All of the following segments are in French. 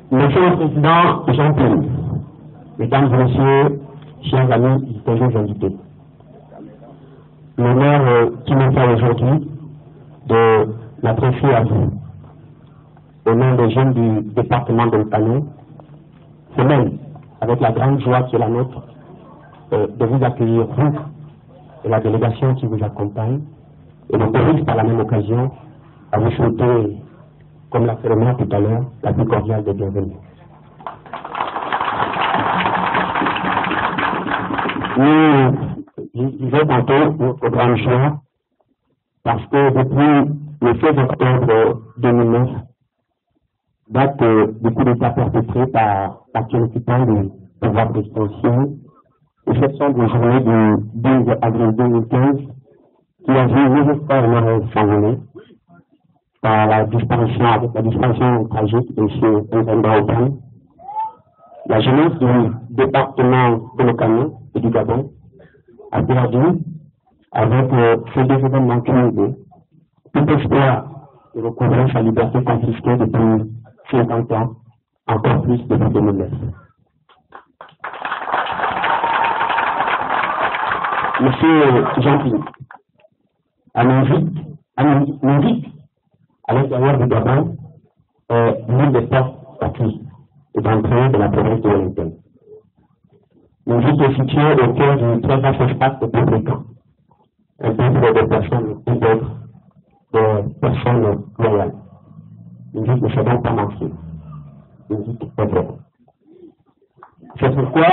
Monsieur le Président Jean-Pierre, Mesdames et Messieurs, chers amis, distingués invités, l'honneur qui me fait aujourd'hui de m'adresser à vous, au nom des jeunes du département de l'Okanou, c'est même avec la grande joie qui est la nôtre de vous accueillir, vous et la délégation qui vous accompagne, et m'autorise par la même occasion à vous souhaiter, comme l'a fait le maire tout à l'heure, la plus cordiale des bienvenues. Nous disons tantôt notre grande joie parce que depuis le 16 octobre 2009, date du coup d'État perpétré par l'actuel occupant du pouvoir présidentiel, et cette sombre journée du 12 avril 2015, qui a vu les espoirs s'envoler par la disparition, avec la disparition tragique de M. Nzemba Opan, la jeunesse du département de l'Okanou et du Gabon a perdu, avec ces deux événements cumulés, tout espoir de recouvrer sa liberté confisquée depuis 50 ans, encore plus depuis 2009. Monsieur Jean-Pierre, m'invite à l'intérieur du Gabon l'une des portes d'accueil et d'entrée de la province de Wellington. M'invite est situé au cœur du très vaste espace de Pébrican, un peuple de personnes intègres, de personnes loyales. M'invite ne fait donc pas mentir. M'invite est vrai. C'est pourquoi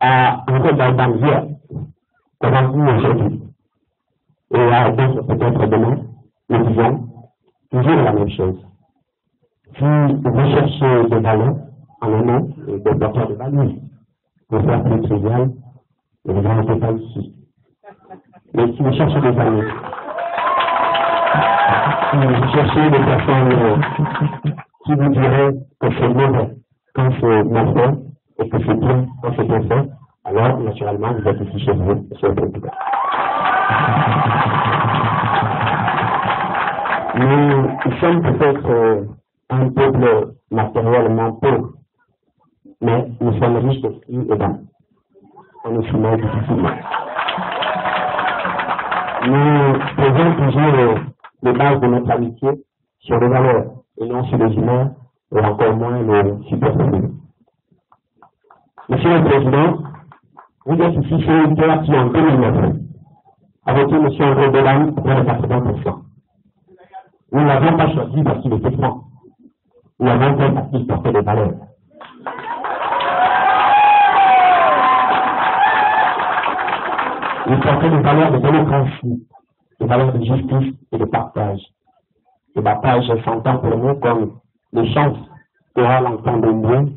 à André Balban hier, comme on dit aujourd'hui, et à d'autres peut-être demain, nous disons toujours la même chose. Si vous cherchez des valeurs en amont et des porteurs de valeurs, pour faire plus trivial, vous n'en pas ici. Mais si vous cherchez des amis, si vous cherchez des personnes qui vous diraient que c'est mauvais quand c'est mal fait et que c'est bien quand c'est bien fait, alors naturellement vous êtes ici chez vous, c'est un peu. Nous sommes peut-être un peuple matériellement pauvre, mais nous sommes riches d'esprit et d'âme. On nous soumet difficilement. Nous posons toujours les bases de notre amitié sur les valeurs et non sur les humains et encore moins le superflu. Monsieur le Président, vous êtes ici chez une terre qui en 2009 a voté M. André Balban à près de 80%. Nous ne l'avons pas choisi parce qu'il était franc. Nous l'avons fait parce qu'il portait des valeurs. Il portait des valeurs de démocratie, des valeurs de justice et de partage. Le partage s'entend pour nous comme les chances qu'aura l'enfant de Mboué,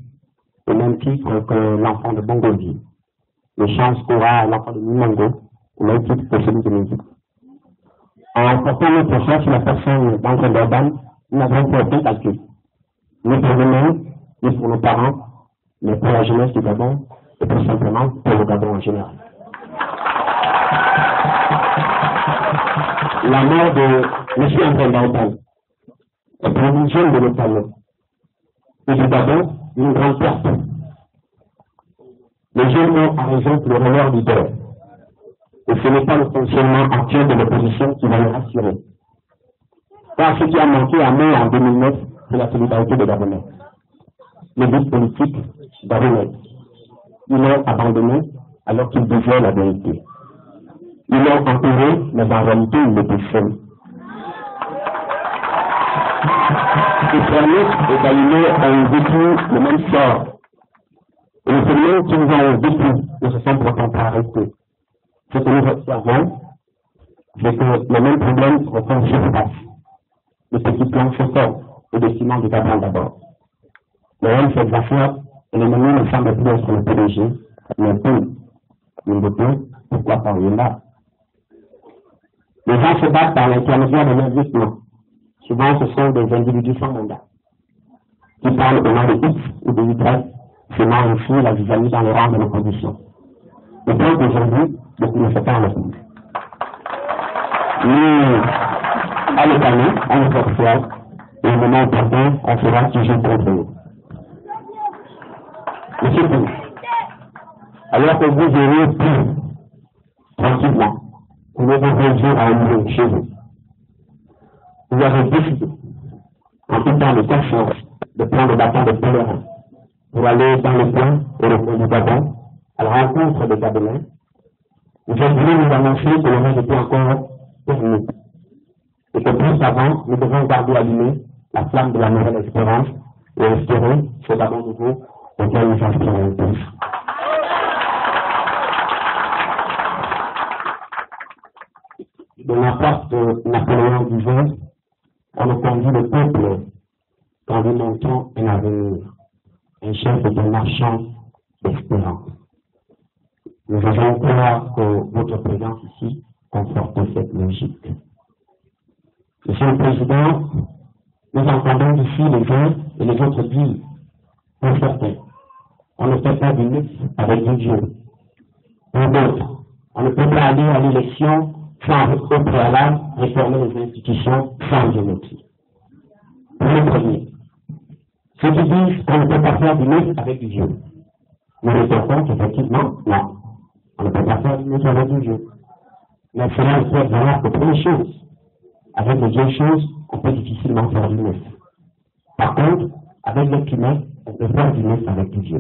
au même titre que l'enfant de Bongovi. Les chances qu'aura l'enfant de Nimongo, au même titre que celui de Médou. En portant notre choix sur la personne d'André Balban, nous n'avons fait aucun calcul. Ni pour nous-mêmes, ni pour nos parents, mais pour la jeunesse du Gabon, et tout simplement pour le Gabon en général. La mort de M. André Balban est pour une jeune de l'Okanou et du Gabon une grande perte. Les jeunes ont à raison pour leur leader. Et ce n'est pas le fonctionnement actuel de l'opposition qui va les rassurer. Car ce qui a manqué à nous en 2009, c'est la solidarité des Gabonais. Les groupes politiques gabonais. Ils l'ont abandonné alors qu'ils disaient la vérité. Ils l'ont entouré, mais en réalité, ils étaient seuls. Israël et Galilée ont vécu le même sort. Et les seuls qui nous ont vécu ne se sont pourtant pas arrêtés. Ce que nous observons, c'est que les mêmes problèmes refont surface. Le petit plan chauffeur et le ciment du Gabon d'abord. Le même fait affaires et l'ennemi ne semble plus être le PDG, mais peu, pourquoi pas là. Les gens se battent par l'intermédiaire de l'investissement. Souvent, ce sont des individus sans mandat, qui parlent au nom de X ou de Y, faisant ainsi la vis-à-vis dans les rangs de l'opposition. Et donc, aujourd'hui, beaucoup ne fait pas en opposition. ni à l'étalon, à l'impartial, et au moment important, on fera toujours contre nous. Monsieur Pou, alors que vous aurez pu, tranquillement, vous devez revenir à une chez vous. Vous avez décidé, en tout temps de confiance, de prendre le bâton de pèlerin pour aller dans le coin et le coin du Gabon, à la rencontre des Gabonais. Vous êtes venu nous annoncer que le monde était encore permis. Et que plus avant, nous devons garder allumée la flamme de la nouvelle espérance et espérer ce Gabon nouveau auquel nous aspirons tous. Bonaparte, Napoléon disait, on ne conduit le peuple qu'en lui montrant un avenir. Un chef est un marchand d'espérance. Nous allons croire que votre présence ici conforte cette logique. Monsieur le Président, nous entendons d'ici les uns et les autres dire, pour certains, on ne fait pas du neuf avec du Dieu. Pour d'autres, on ne peut pas aller à l'élection sans au préalable réformer les institutions sans géométrie. Pour le premier, ceux qui disent qu'on ne peut pas faire du neuf avec du Dieu. Nous répondons qu'effectivement, non. On ne peut pas faire du neuf avec du Dieu. Mais cela ne peut être valable que pour les choses. Avec les vieilles choses, on peut difficilement faire du neuf. Par contre, avec les primets, on peut faire du neuf avec du Dieu.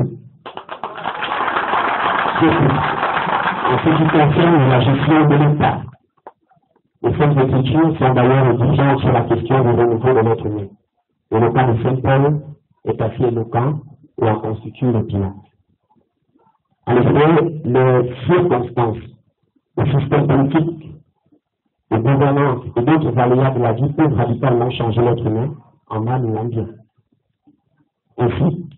En ce qui concerne la gestion de l'État, les Saintes Écritures sont d'ailleurs exigeantes sur la question du renouveau de l'être humain. Et le cas de Saint Paul est assez éloquent et en constitue le pilote. En effet, les circonstances, le système politique, les gouvernances et d'autres aléas de la vie peuvent radicalement changer l'être humain en mal ou en bien. Ainsi,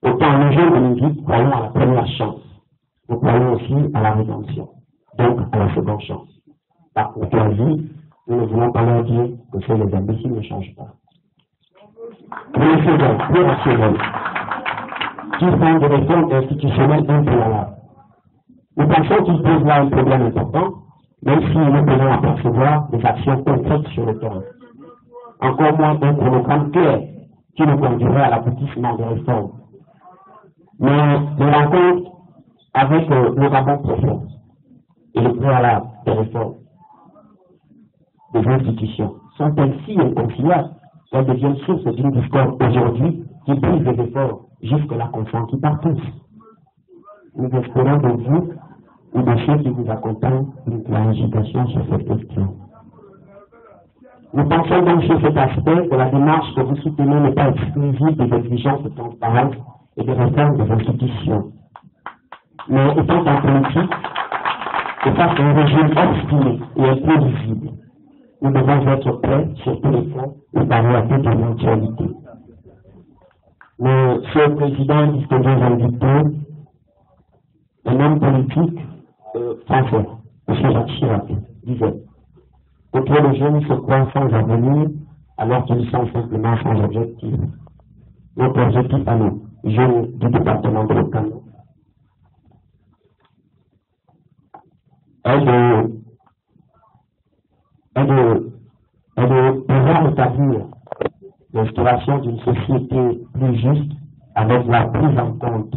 autant nous jeunes dominiques croyons à la première chance, nous croyons aussi à la rédemption, donc à la seconde chance. Par courtoisie, nous ne voulons pas leur dire que ceux les imbéciles ne changent pas. Pour les seconds, plus rationnels, qui font des réformes institutionnelles impréalables. Nous pensons qu'ils posent là un problème important, même si nous pouvons apercevoir des actions concrètes sur le terrain. Encore moins un programme clair qui nous conduirait à l'aboutissement des réformes. Mais les rencontres avec le Gabon profond et le préalable des réformes des institutions sont-elles si inconciliables qu'elles deviennent source d'une discorde aujourd'hui qui brise les efforts jusque-là consentis par tous. Nous espérons de vous ou de ceux qui vous accompagnent une clarification sur cette question. Nous pensons donc sur cet aspect que la démarche que vous soutenez n'est pas exclusive des exigences de transparence et de réforme des institutions. Mais étant en politique, et face à un régime obstiné et imprévisible, nous devons être prêts sur tous les fronts et parler à toute éventualité. Monsieur le Président, distingués invités, un homme politique français, M. Jacques Chirac, disait que trop de jeunes se croient sans avenir alors qu'ils sont simplement sans objectif. Notre objectif à nous, jeunes du département de l'Okano, est de pouvoir établir l'instauration d'une société plus juste avec la prise en compte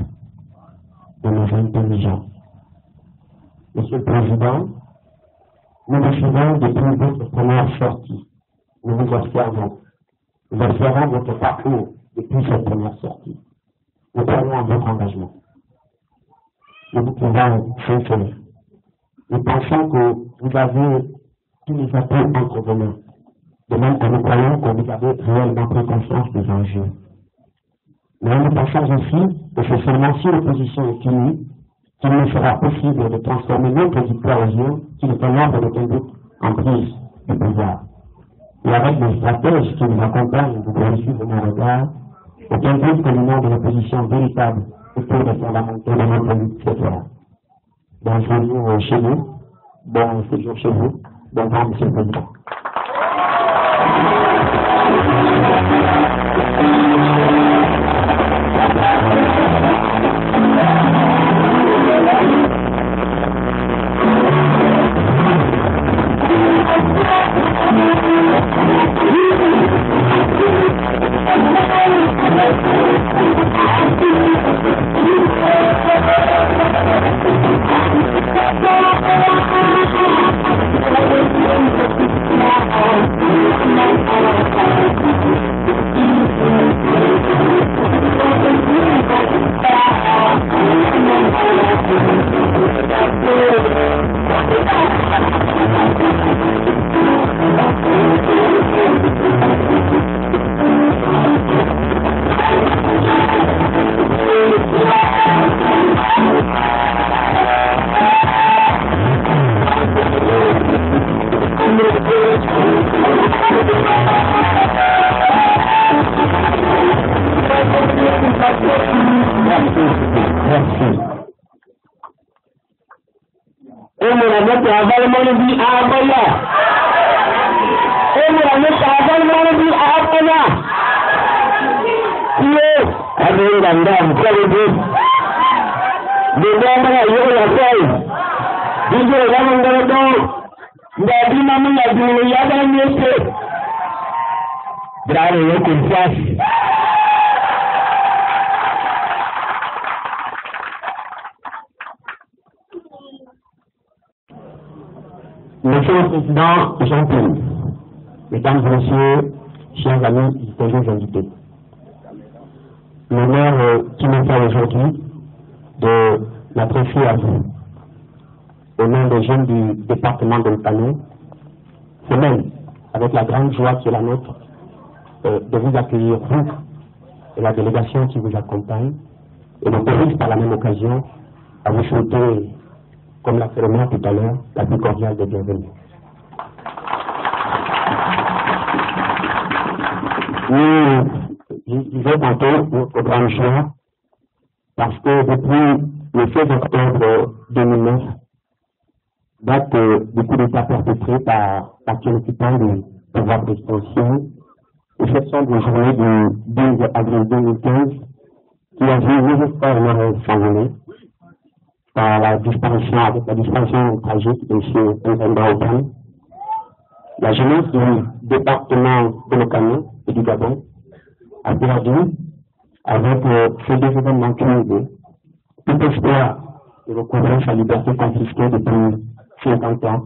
de nos intelligences. Monsieur le Président, nous vous suivons depuis votre première sortie. Nous vous observons. Nous observons votre parcours depuis cette première sortie. Nous croyons en votre engagement. Nous vous trouvons sincères. Nous pensons que vous avez tous les atouts entre vos mains. De même que nous croyons que vous avez réellement pris conscience des enjeux. Mais nous pensons aussi que c'est seulement si l'opposition est unie qu'il nous sera possible de transformer notre victoire aux yeux qui nous permettent d'aucun doute en prise du pouvoir. Et avec les stratèges qui nous accompagnent, vous pouvez suivre mon regard, aucun doute que l'union de l'opposition véritable autour des fondamentaux de notre lutte se fera. Bon séjour chez nous, bon séjour chez vous, bon vent, Monsieur le Président. Merci. Et mon ami, tu as vraiment dit à Abaya. Et mon ami, tu as vraiment dit à Abaya. Qui est avec la dame, vous avez dit. Le dame a eu la feuille. Dis-le, là, mon gars, Dabi mamu ya dulu ya dan yake. Bravo, yake face. Monsieur le Président Jean-Pierre, Mesdames et Messieurs, chers amis, distingués invités, l'honneur qui me fait aujourd'hui de m'adresser à vous, au nom des jeunes du département de l'Outanou, c'est même avec la grande joie qui est la nôtre de vous accueillir, vous et la délégation qui vous accompagne, et le police par la même occasion à vous souhaiter, comme l'a fait le maire tout à l'heure, la plus cordiale des bienvenus. Nous disons tantôt notre grande joie parce que depuis le 16 octobre 2009, date du coup d'État perpétré par l'actuel occupant du pouvoir présidentiel, et cette sombre journée du 12 avril 2015, qui a vu les espoirs humains s'envoler par la disparition tragique de M. Nzenda Oban, la jeunesse du département de l'Okano et du Gabon a perdu, avec ces deux événements cumulés, tout espoir de recouvrer sa liberté confisquée depuis 50 ans,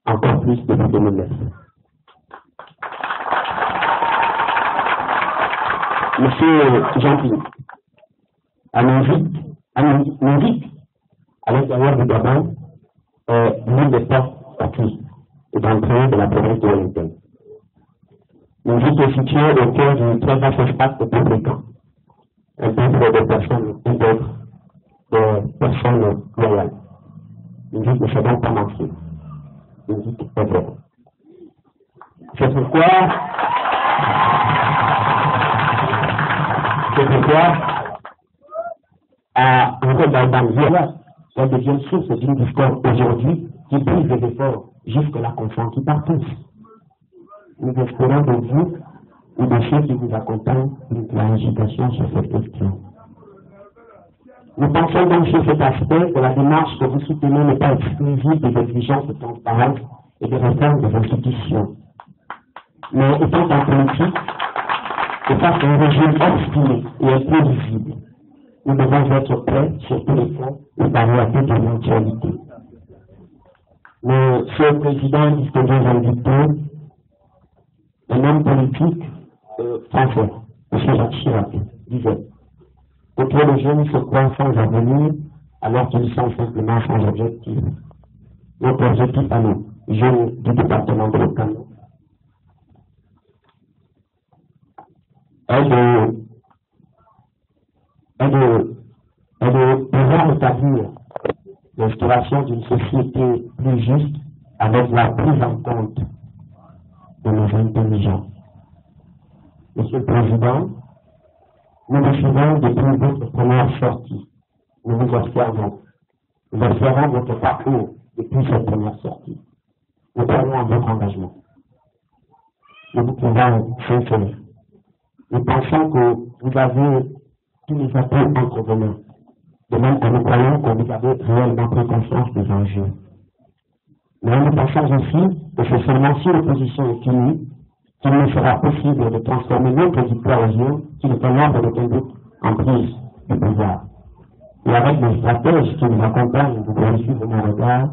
encore plus depuis 2009. Monsieur Jean-Pierre, à l'intérieur du Gabon, l'une des portes d'accueil et d'entrée de la province de Wellington. L'invite est située au cœur du très vaste espace de Pébrican, un peuple de personnes intègres, de personnes loyales. L'invite ne s'est donc pas manquée. L'invite est vraie. C'est pourquoi à un rôle d'Alban, ça devient source d'une discorde aujourd'hui qui brise les efforts jusque-là consentis par tous. Nous espérons de vous ou de ceux qui vous accompagnent une clarification sur cette question. Nous pensons donc sur cet aspect que la démarche que vous soutenez n'est pas exclusive des exigences de transparence et de réforme des institutions. Mais étant en politique, et face à un régime obstiné et imprévisible, nous devons être prêts sur tous les fronts et parler à toute éventualité. Monsieur le Président, distingués invités, un homme politique français, M. Jacques Chirac, disait que tous les jeunes se croient sans avenir alors qu'ils sont simplement sans objectif. Notre objectif à nous, jeunes du département de l'Okano, est de pouvoir établir l'instauration d'une société plus juste avec la prise en compte de nos intelligences. Monsieur le Président, nous vous suivons depuis votre première sortie. Nous vous observons. Nous observons votre parcours depuis cette première sortie. Nous croyons en votre engagement. Nous vous trouvons sincères. Nous pensons que vous avez tous les apports entre vos mains. De même que nous croyons que vous avez réellement pris conscience des enjeux. Mais nous pensons aussi que c'est seulement si l'opposition est unie qu'il nous sera possible de transformer notre victoire aux yeux, qui nous nombre de conduite en prise du pouvoir. Et avec des stratèges qui nous accompagnent, vous pouvez suivre mon regard,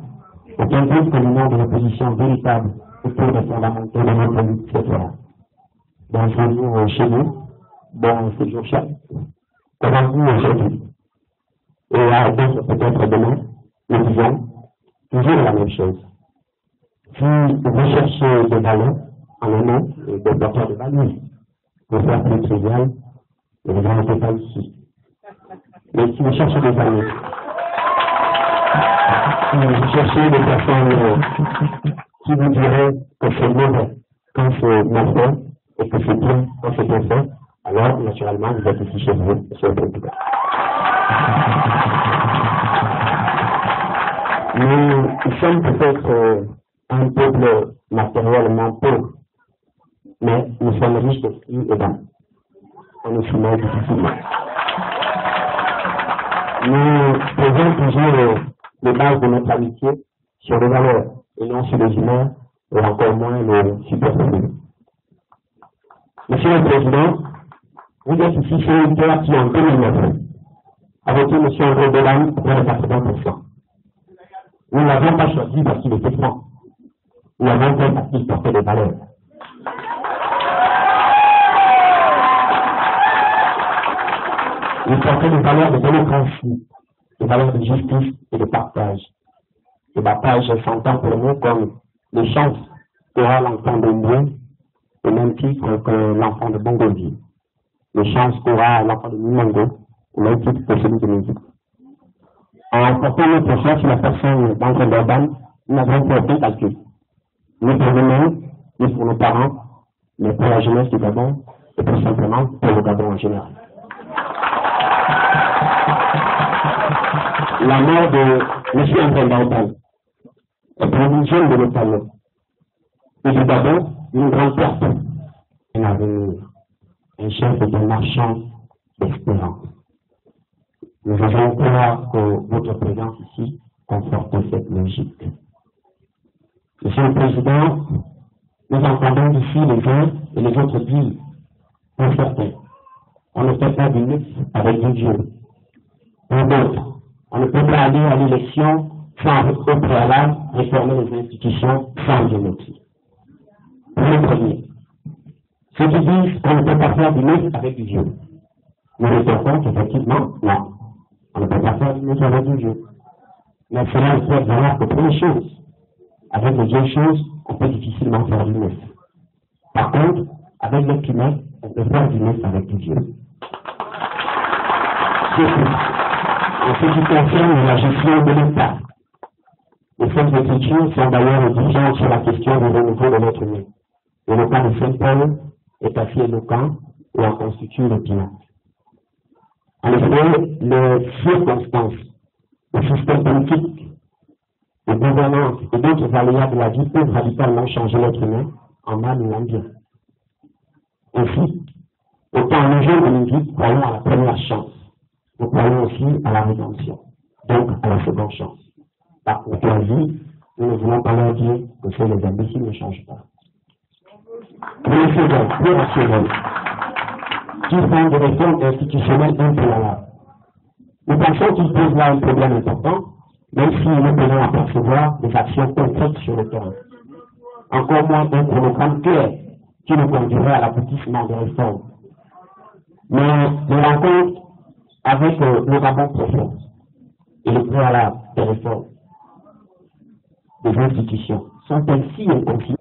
aucun groupe communant de l'opposition véritable autour des fondamentaux de notre lutte ce soir. Bonjour chez nous, bon séjour chez comment vous aujourd'hui? Et à d'autres peut-être demain, nous disons toujours la même chose. Si vous cherchez des valeurs en amont et des porteurs de valeurs, pour faire plus trivial, et vous n'en êtes pas ici. Mais si vous cherchez des amis, Si vous cherchez des personnes qui vous diraient que c'est mauvais quand c'est mal fait et que c'est bien quand c'est bien fait, alors naturellement vous êtes ici chez vous, c'est le Portugal. Nous sommes peut-être un peuple matériellement pauvre, mais nous sommes riches d'esprit et d'âme. On nous soumet difficilement. Nous posons toujours les bases de notre amitié sur les valeurs et non sur les humains et encore moins les superflus. Monsieur le Président, vous êtes ici chez une terre qui en 2009 a voté M. André Bellan pour les 80%. Nous ne l'avons pas choisi parce qu'il était franc. Nous l'avons fait parce qu'il portait des valeurs. Il portait des valeurs de démocratie, des valeurs de justice et de partage. Le partage s'entend pour nous comme les chances qu'aura l'enfant de Mboué, au même titre que l'enfant de Bongovi. Les chances qu'aura l'enfant de Nimango, au même titre que celui de Médic. En portant notre choix sur la personne d'André Bellan, nous n'avons fait aucun calcul. Ni pour nous-mêmes, ni pour nos parents, mais pour la jeunesse du Gabon, et tout simplement pour le Gabon en général. La mort de M. André Bellan est pour une jeune de l'Ottawa. Et du Gabon, une grande perte, un avenir, un chef et un marchand d'espérance. Nous avons croire que votre présence ici conforte cette logique. Monsieur le Président, nous entendons d'ici les uns et les autres dire, pour certains, on ne fait pas du luxe avec du Dieu. Pour d'autres, on ne peut pas aller à l'élection sans au préalable réformer les institutions sans démocratie. Pour le premier, ceux qui disent qu'on ne peut pas faire du luxe avec du Dieu. Nous répondons qu'effectivement, non. On ne peut pas faire du luxe avec du Dieu. Mais cela ne peut valoir que pour les choses. Avec les vieilles choses, on peut difficilement faire du neuf. Par contre, avec l'être humain, on peut faire du neuf avec du Dieu. Surtout, en ce qui concerne la gestion de l'État, les Saintes Écritures sont d'ailleurs exigeantes sur la question du renouveau de l'être humain. Et le cas de Saint-Paul est assez éloquent et en constitue le pilote. En effet, les circonstances, le système politique, les gouvernances et d'autres aléas de la vie peuvent radicalement changer l'être humain en mal ou en bien. Ainsi, autant nous jeunes de nos vies croyons à la première chance, nous croyons aussi à la rédemption, donc à la seconde chance. Par courtoisie, nous ne voulons pas leur dire que les imbéciles ne changent pas. Les seconds, plus rationnels, qui font des réformes institutionnelles impréalables. Nous pensons qu'ils posent là un problème important, même si nous pouvons apercevoir des actions concrètes sur le terrain. Encore moins un chronogramme clair qui nous conduirait à l'aboutissement des réformes. Mais les rencontres avec le Gabon profond et le préalable des réformes des institutions sont-elles si inconfiantes?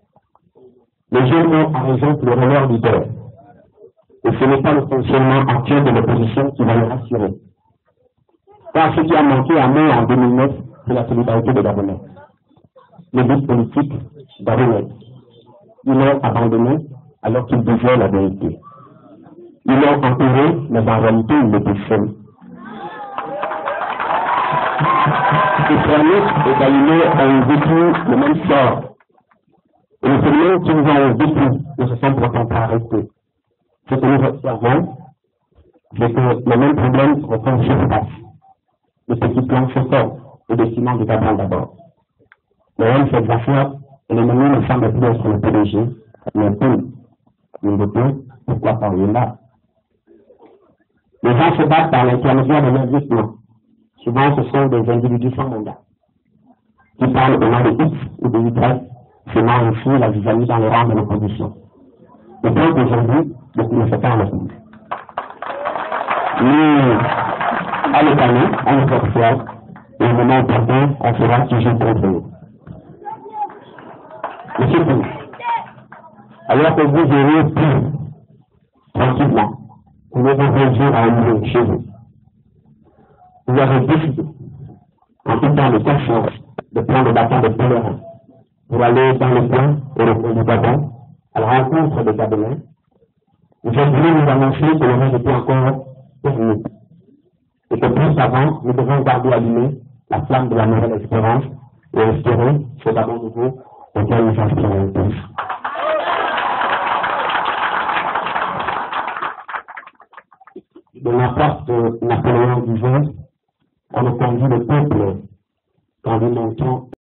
Les jeunes ont à raison pleurer leur leader. Et ce n'est pas le fonctionnement actuel de l'opposition qui va le rassurer. Car ce qui a manqué à nous en 2009, c'est la solidarité des Gabonais. Les buts politiques gabonais. Ils l'ont abandonné alors qu'ils disaient la vérité. Ils l'ont entouré, mais en réalité, ils étaient seuls. Israël et Galilée ont vécu le même sort. Et les seuls qui nous ont vécu ne se sont pourtant pas arrêtés. Ce que nous observons, c'est que le même problème reprend surface. Le petit plan Chocor et des ciments du Gabon d'abord. Le rôle fait affaires et l'ennemi ne semble plus être le PDG, mais Paul. Pourquoi pas il est là? Les gens se battent par l'intermédiaire de leurs vêtements. Souvent, ce sont des individus sans mandat, qui parlent au nom de X ou de Y, faisant ainsi la vis-à-vis dans les rangs de l'opposition. Le point qu'aujourd'hui, beaucoup ne fait pas en République. Nous, à l'étalon, on est observe, et au moment opportun, on fera toujours contre eux. Monsieur Pou, alors que vous verrez plus tranquillement, vous devez réagir à un niveau chez vous. Vous avez décidé en tout temps de confiance, de prendre le bâton de pèlerin pour aller dans le coin, au recoin du Gabon, à la rencontre des Gabonais. Nous sommes venus nous annoncer que le rêve était encore permis. Et que plus avant, nous devons garder allumée la flamme de la nouvelle espérance et espérer ce Gabon nouveau auquel nous aspirons tous. Bonaparte, Napoléon disait, on ne conduit le peuple quand nous montons